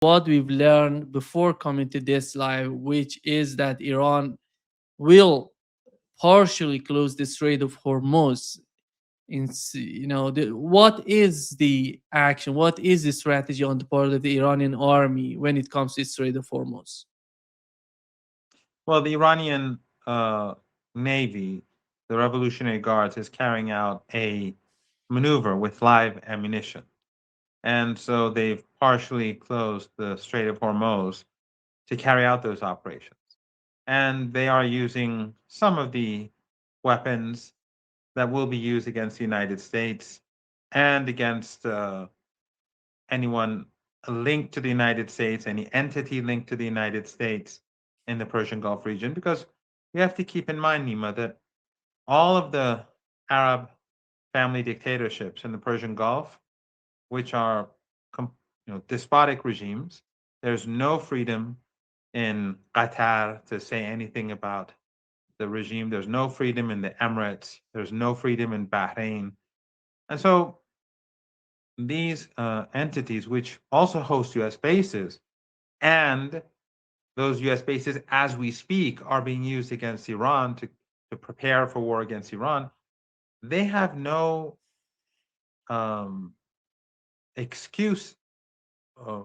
what we've learned before coming to this live, which is that Iran will partially close the Strait of Hormuz. What is the action? What is the strategy on the part of the Iranian army when it comes to Strait of Hormuz? Well, the Iranian Navy, the Revolutionary Guards, is carrying out a maneuver with live ammunition. And so they've partially closed the Strait of Hormuz to carry out those operations. And they are using some of the weapons that will be used against the United States and against anyone linked to the United States, any entity linked to the United States in the Persian Gulf region, because we have to keep in mind, Nima, that all of the Arab family dictatorships in the Persian Gulf, which are despotic regimes, there's no freedom in Qatar to say anything about the regime. There's no freedom in the Emirates. There's no freedom in Bahrain. And so these entities, which also host US bases, and those US bases, as we speak, are being used against Iran to prepare for war against Iran, they have no um, excuse uh,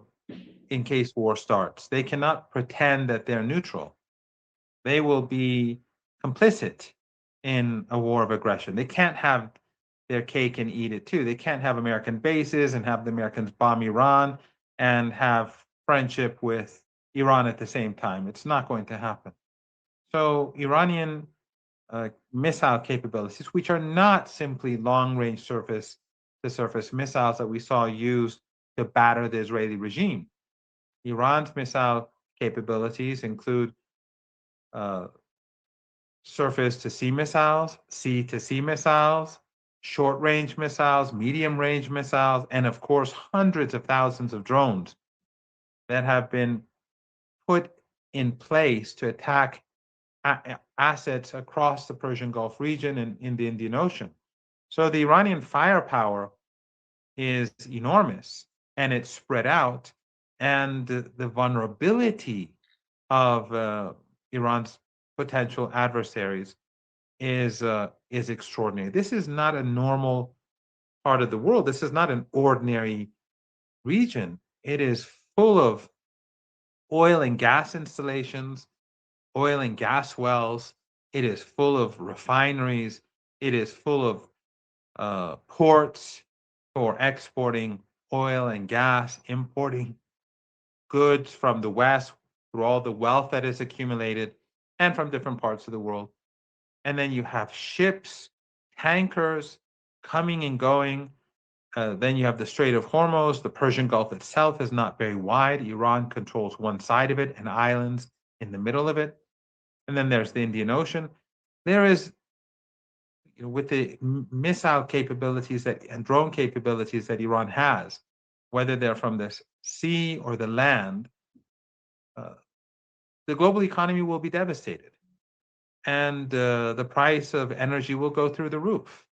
in case war starts. They cannot pretend that they're neutral. They will be complicit in a war of aggression. They can't have their cake and eat it too. They can't have American bases and have the Americans bomb Iran and have friendship with Iran at the same time. It's not going to happen. So, Iranian missile capabilities, which are not simply long range surface to surface missiles that we saw used to batter the Israeli regime. Iran's missile capabilities include uh, surface to sea to sea missiles, short range missiles, medium range missiles, and of course, hundreds of thousands of drones that have been put in place to attack assets across the Persian Gulf region and in the Indian Ocean. So the Iranian firepower is enormous and it's spread out, and the vulnerability of Iran's potential adversaries is extraordinary. This is not a normal part of the world. This is not an ordinary region. It is full of oil and gas installations, oil and gas wells. It is full of refineries. It is full of ports for exporting oil and gas, importing goods from the West through all the wealth that is accumulated and from different parts of the world. And then you have ships, tankers coming and going. Then you have the Strait of Hormuz. The Persian Gulf itself is not very wide. Iran controls one side of it and islands in the middle of it. And then there's the Indian Ocean. There is, with the missile capabilities that and drone capabilities that Iran has, whether they're from the sea or the land, uh, the global economy will be devastated, and the price of energy will go through the roof.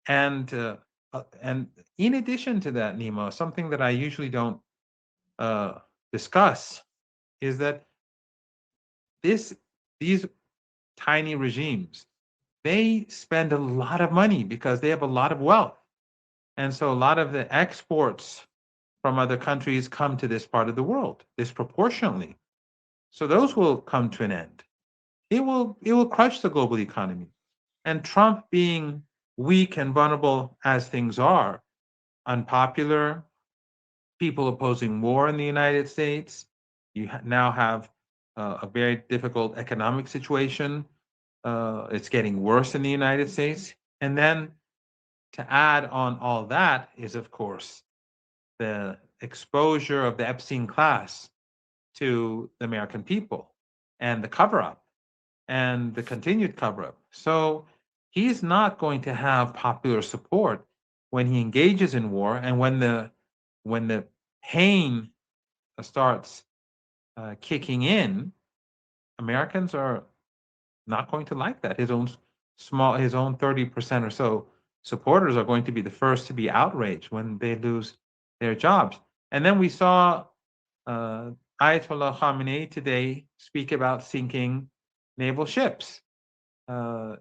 And in addition to that, Nemo, something that I usually don't uh, discuss is that this these tiny regimes, they spend a lot of money because they have a lot of wealth. And so a lot of the exports from other countries come to this part of the world disproportionately. So those will come to an end. It will crush the global economy. And Trump being weak and vulnerable as things are, unpopular, people opposing war in the United States, you now have a very difficult economic situation. It's getting worse in the United States. And then to add on all that is, of course, the exposure of the Epstein class to the American people and the cover up and the continued cover up. So he's not going to have popular support when he engages in war, and when the pain starts kicking in. Americans are not going to like that. His own 30% or so supporters are going to be the first to be outraged when they lose their jobs. And then we saw Uh, Ayatollah Khamenei today speak about sinking naval ships. Uh,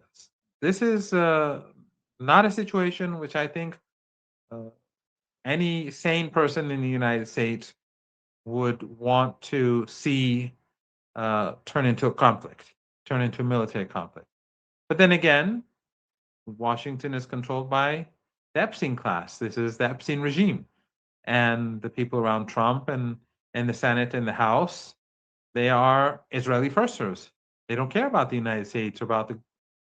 this is not a situation which I think uh, any sane person in the United States would want to see turn into a conflict, turn into a military conflict. But then again, Washington is controlled by the Epstein class. This is the Epstein regime. And the people around Trump and the Senate and the House, they are Israeli firsters. They don't care about the United States or about the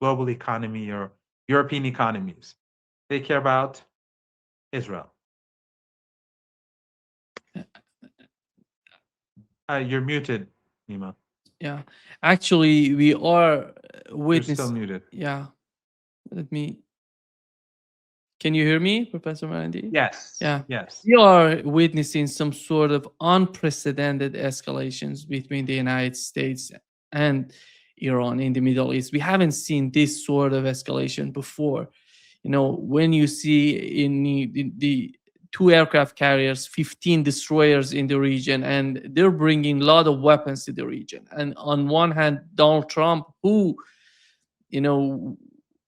global economy or European economies. They care about Israel. You're muted, Nima. Yeah, actually, we are You're still witness. muted. Yeah, let me. Can you hear me, Professor Marandi? Yes. Yeah, Yes. we are witnessing some sort of unprecedented escalations between the United States and Iran in the Middle East. We haven't seen this sort of escalation before. You know, when you see in the two aircraft carriers, 15 destroyers in the region, and they're bringing a lot of weapons to the region. And on one hand, Donald Trump, who, you know,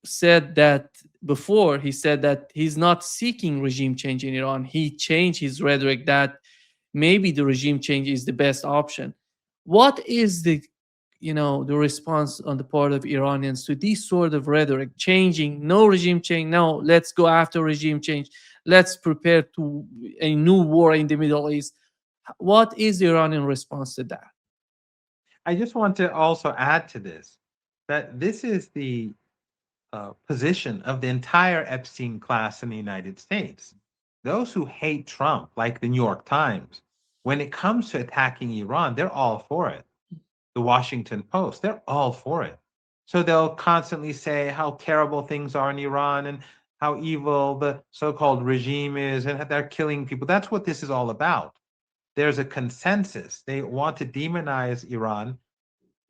said that before, he said that he's not seeking regime change in Iran. He changed his rhetoric that maybe the regime change is the best option. What is the, the response on the part of Iranians to this sort of rhetoric, changing, no regime change, no, let's go after regime change, let's prepare to a new war in the Middle East? What is the Iranian response to that? I just want to also add to this that this is the position of the entire Epstein class in the United States. Those who hate Trump, like the New York Times, when it comes to attacking Iran, they're all for it. The Washington Post, they're all for it. So they'll constantly say how terrible things are in Iran and how evil the so called regime is and they're killing people. That's what this is all about. There's a consensus. They want to demonize Iran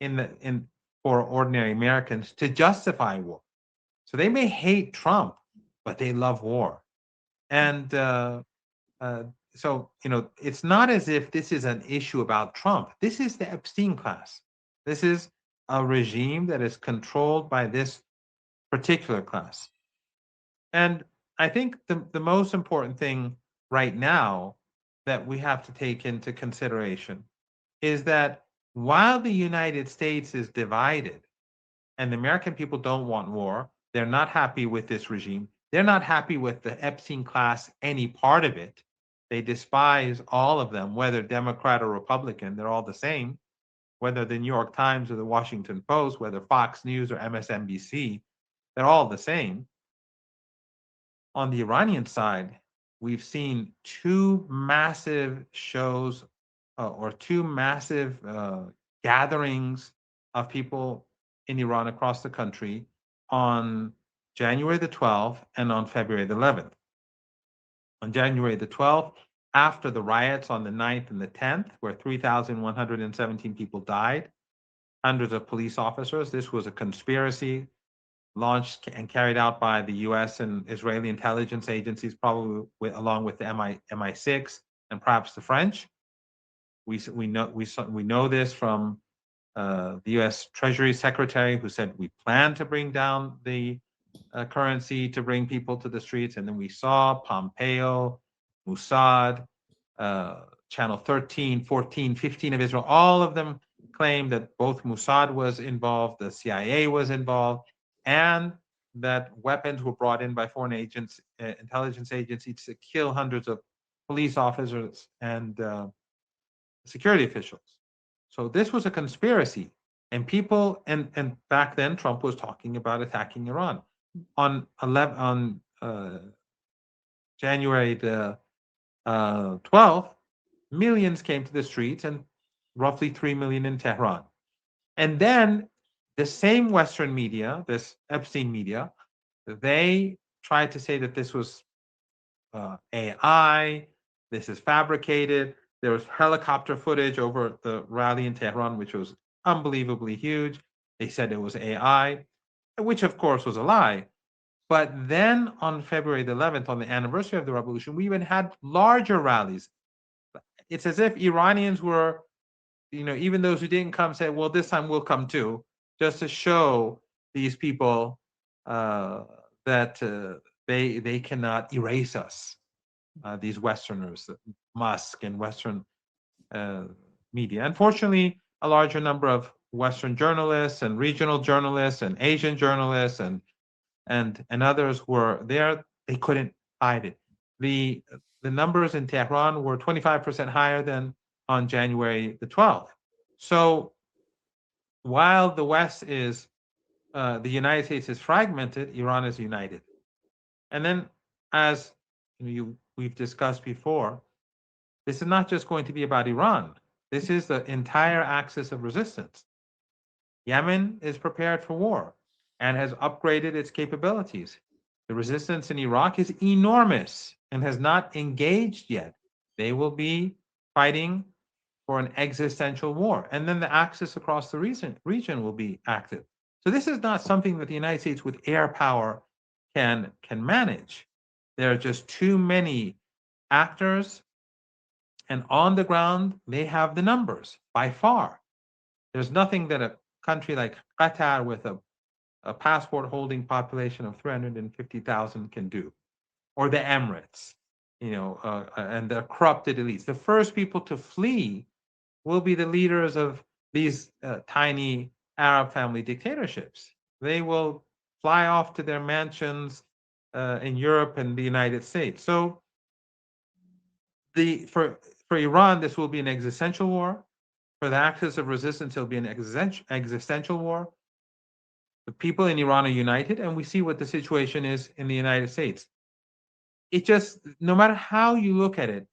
in for ordinary Americans to justify war. So they may hate Trump, but they love war. And uh, so, it's not as if this is an issue about Trump. This is the Epstein class. This is a regime that is controlled by this particular class. And I think the most important thing right now that we have to take into consideration is that while the United States is divided and the American people don't want war, they're not happy with this regime. They're not happy with the Epstein class, any part of it. They despise all of them, whether Democrat or Republican, they're all the same. Whether the New York Times or the Washington Post, whether Fox News or MSNBC, they're all the same. On the Iranian side, we've seen two massive shows or two massive gatherings of people in Iran across the country on January the 12th and on February the 11th. On January the 12th, after the riots on the 9th and the 10th, where 3,117 people died, hundreds of police officers, this was a conspiracy launched and carried out by the US and Israeli intelligence agencies, probably along with the MI6 and perhaps the French. We know this from the U.S. Treasury Secretary, who said we plan to bring down the currency to bring people to the streets, and then we saw Pompeo, Mossad, Channel 13, 14, 15 of Israel, all of them claimed that both Mossad was involved, the CIA was involved, and that weapons were brought in by foreign agents, intelligence agencies to kill hundreds of police officers and security officials. So this was a conspiracy. And people, and back then Trump was talking about attacking Iran. On January the 12th, millions came to the streets, and roughly 3 million in Tehran. And then the same Western media, this Epstein media, they tried to say that this was AI, this is fabricated. There was helicopter footage over the rally in Tehran, which was unbelievably huge. They said it was AI, which of course was a lie. But then on February the 11th, on the anniversary of the revolution, we even had larger rallies. it's as if Iranians were, even those who didn't come said, well, this time we'll come too, just to show these people uh, that they cannot erase us, these Westerners, Musk and Western uh, media. Unfortunately, a larger number of Western journalists and regional journalists and Asian journalists and others were there. They couldn't hide it. The the numbers in Tehran were 25% higher than on January the 12th. So while the West is the United States is fragmented, Iran is united. And then, as we've discussed before, this is not just going to be about Iran. This is the entire axis of resistance. Yemen is prepared for war and has upgraded its capabilities. The resistance in Iraq is enormous and has not engaged yet. They will be fighting for an existential war. And then the axis across the region will be active. So this is not something that the United States with air power can manage. There are just too many actors, and on the ground, they have the numbers by far. There's nothing that a country like Qatar with a passport holding population of 350,000 can do, or the Emirates, and the corrupted elites. The first people to flee will be the leaders of these tiny Arab family dictatorships. They will fly off to their mansions in Europe and the United States. So for Iran, this will be an existential war. For the axis of resistance, it'll be an existential war. The people in Iran are united, and we see what the situation is in the United States. It just, no matter how you look at it,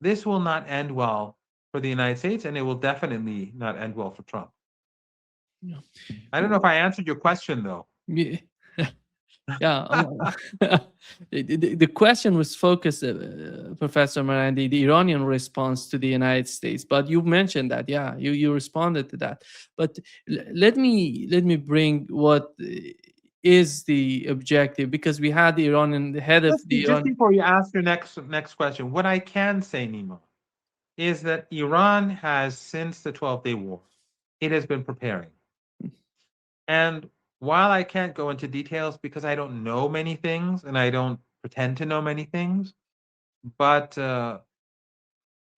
this will not end well for the United States, and it will definitely not end well for Trump. Yeah. I don't know if I answered your question, though. Yeah. Yeah, the question was focused, Professor Marandi, the Iranian response to the United States. But you mentioned that, yeah, you responded to that. But let me bring what is the objective, because we had the Iranian, the head of the Just Iran. before you ask your next question, what I can say, Nima, is that Iran has, since the 12-day war, it has been preparing. And while I can't go into details because I don't know many things and I don't pretend to know many things, but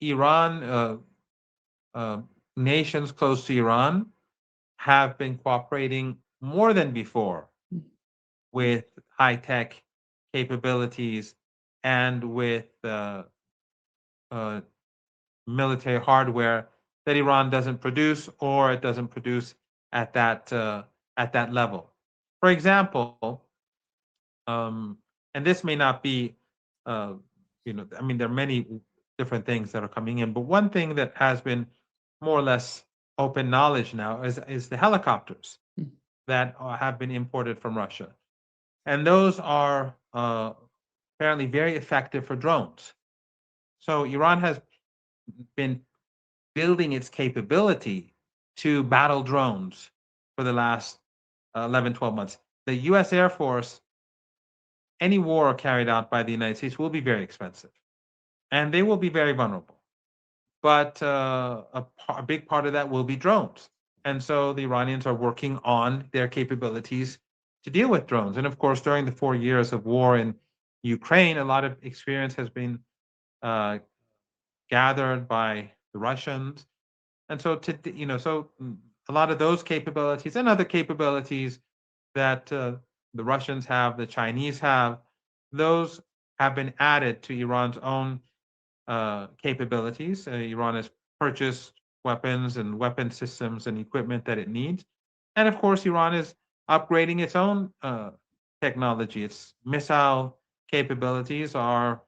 Iran, nations close to Iran, have been cooperating more than before with high-tech capabilities and with military hardware that Iran doesn't produce, or it doesn't produce at that level. For example, and this may not be, I mean, there are many different things that are coming in, but one thing that has been more or less open knowledge now is the helicopters that have been imported from Russia, and those are apparently very effective for drones. So Iran has been building its capability to battle drones for the last 11, 12 months. The US Air Force, any war carried out by the United States will be very expensive, and they will be very vulnerable. But a big part of that will be drones. And so the Iranians are working on their capabilities to deal with drones. And of course, during the 4 years of war in Ukraine, a lot of experience has been gathered by the Russians. And so, a lot of those capabilities and other capabilities that the Russians have, the Chinese have, those have been added to Iran's own capabilities. Iran has purchased weapons and weapon systems and equipment that it needs. And of course, Iran is upgrading its own technology. Its missile capabilities are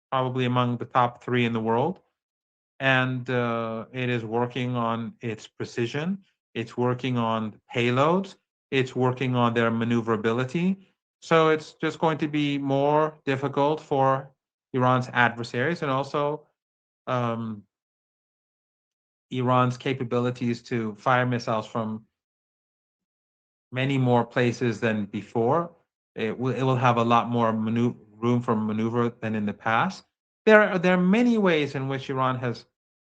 probably among the top 3 in the world. And it is working on its precision. It's working on payloads. It's working on their maneuverability. So it's just going to be more difficult for Iran's adversaries, and also Iran's capabilities to fire missiles from many more places than before. It will have a lot more room for maneuver than in the past. there are many ways in which Iran has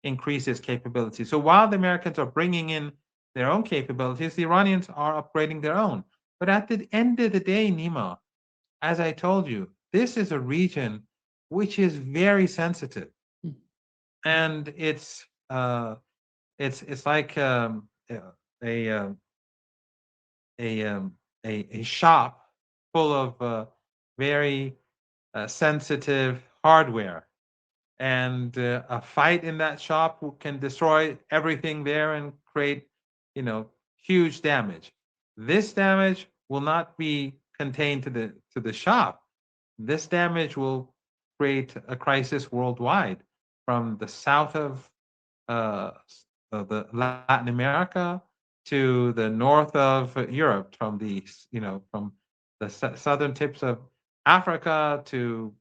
increased its capability. So while the Americans are bringing in their own capabilities, the Iranians are upgrading their own. But at the end of the day, Nima, as I told you, this is a region which is very sensitive, Mm. and it's like a a um, a shop full of very sensitive hardware, and a fight in that shop can destroy everything there and create, huge damage. This damage will not be contained to the shop. This damage will create a crisis worldwide, from the south uh, the Latin America to the north of Europe, from the southern tips of Africa to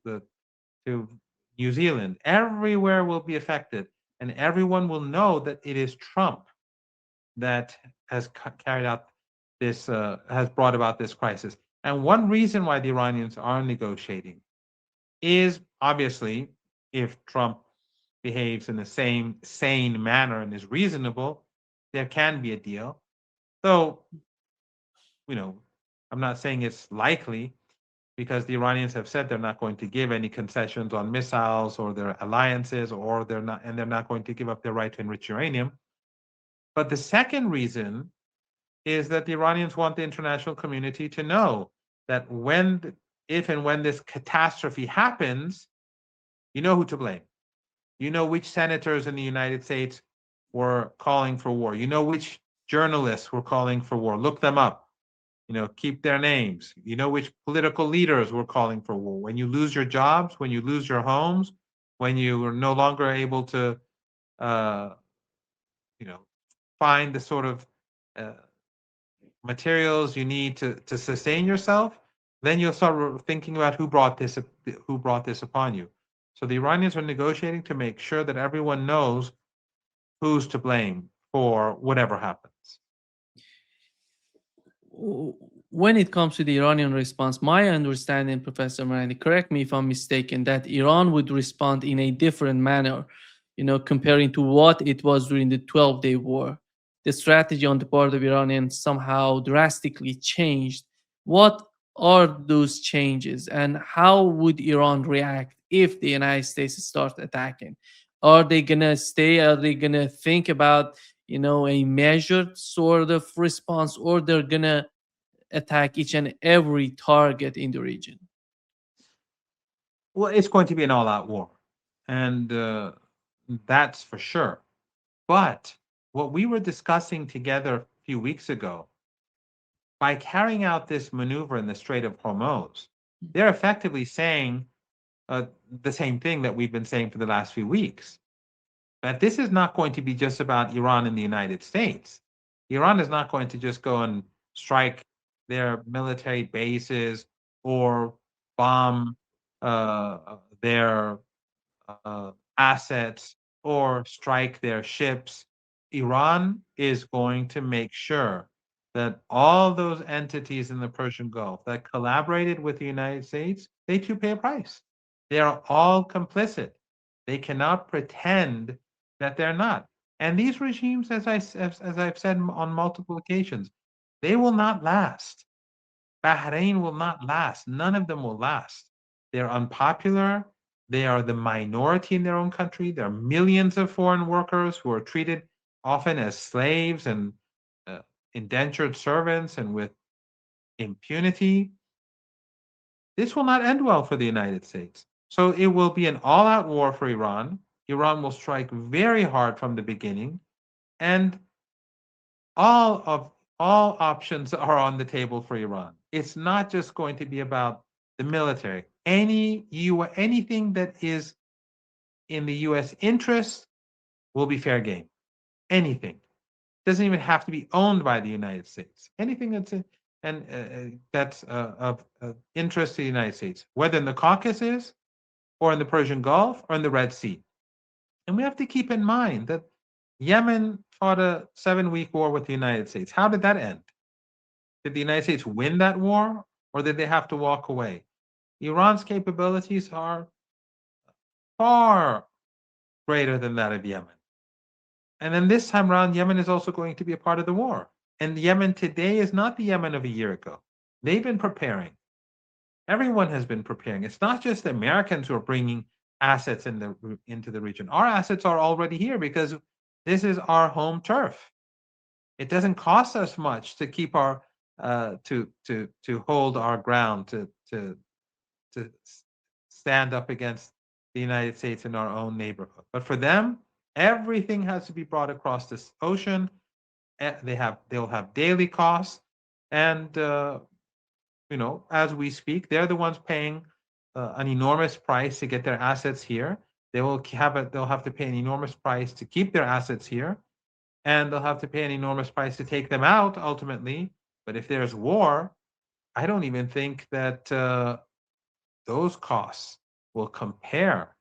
New Zealand. Everywhere will be affected, and everyone will know that it is Trump that has carried out has brought about this crisis. And one reason why the Iranians are negotiating is obviously, if Trump behaves in the same sane manner and is reasonable, there can be a deal. So, you know, I'm not saying it's likely, because the Iranians have said they're not going to give any concessions on missiles or their alliances, or they're not going to give up their right to enrich uranium. But the second reason is that the Iranians want the international community to know that if and when this catastrophe happens, you know who to blame. You know which senators in the United States were calling for war. You know which journalists were calling for war. Look them up. Keep their names. You know which political leaders were calling for war. When you lose your jobs, when you lose your homes, when you are no longer able to, uh, you know, find the sort of uh, materials you need to sustain yourself, then you'll start thinking about who brought this upon you. So the Iranians are negotiating to make sure that everyone knows who's to blame for whatever happens. When it comes to the Iranian response, my understanding, Professor Marandi, correct me if I'm mistaken, that Iran would respond in a different manner, comparing to what it was during the 12-day war. The strategy on the part of Iranians somehow drastically changed. What are those changes, and how would Iran react if the United States start attacking? Are they gonna stay? Are they gonna think about a measured sort of response, or they're gonna attack each and every target in the region? Well, it's going to be an all-out war, and that's for sure. But what we were discussing together a few weeks ago, by carrying out this maneuver in the Strait of Hormuz, they're effectively saying the same thing that we've been saying for the last few weeks. That this is not going to be just about Iran and the United States. Iran is not going to just go and strike their military bases or bomb their assets or strike their ships. Iran is going to make sure that all those entities in the Persian Gulf that collaborated with the United States, they too pay a price. They are all complicit. They cannot pretend that they're not. And these regimes, as I've said on multiple occasions, they will not last. Bahrain will not last. None of them will last. They're unpopular. They are the minority in their own country. There are millions of foreign workers who are treated often as slaves and uh, indentured servants and with impunity. This will not end well for the United States. So it will be an all out war for Iran. Iran will strike very hard from the beginning. And all options are on the table for Iran. It's not just going to be about the military. Anything that is in the U.S. interest will be fair game. Anything doesn't even have to be owned by the United States. Anything that's of interest to the United States, whether in the Caucasus or in the Persian Gulf or in the Red Sea. And we have to keep in mind that Yemen fought a 7-week war with the United States. How did that end? Did the United States win that war, or did they have to walk away? Iran's capabilities are far greater than that of Yemen. And then this time around, Yemen is also going to be a part of the war. And Yemen today is not the Yemen of a year ago. They've been preparing. Everyone has been preparing. It's not just the Americans who are bringing assets into the region. Our assets are already here because this is our home turf. It doesn't cost us much to keep our to hold our ground, to stand up against the United States in our own neighborhood. But for them, everything has to be brought across this ocean. They'll have daily costs, and as we speak, they're the ones paying an enormous price to get their assets here. They'll have to pay an enormous price to keep their assets here, and they'll have to pay an enormous price to take them out ultimately. But if there's war, I don't even think that those costs will compare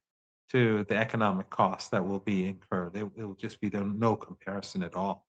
to the economic costs that will be incurred. It will just be no comparison at all.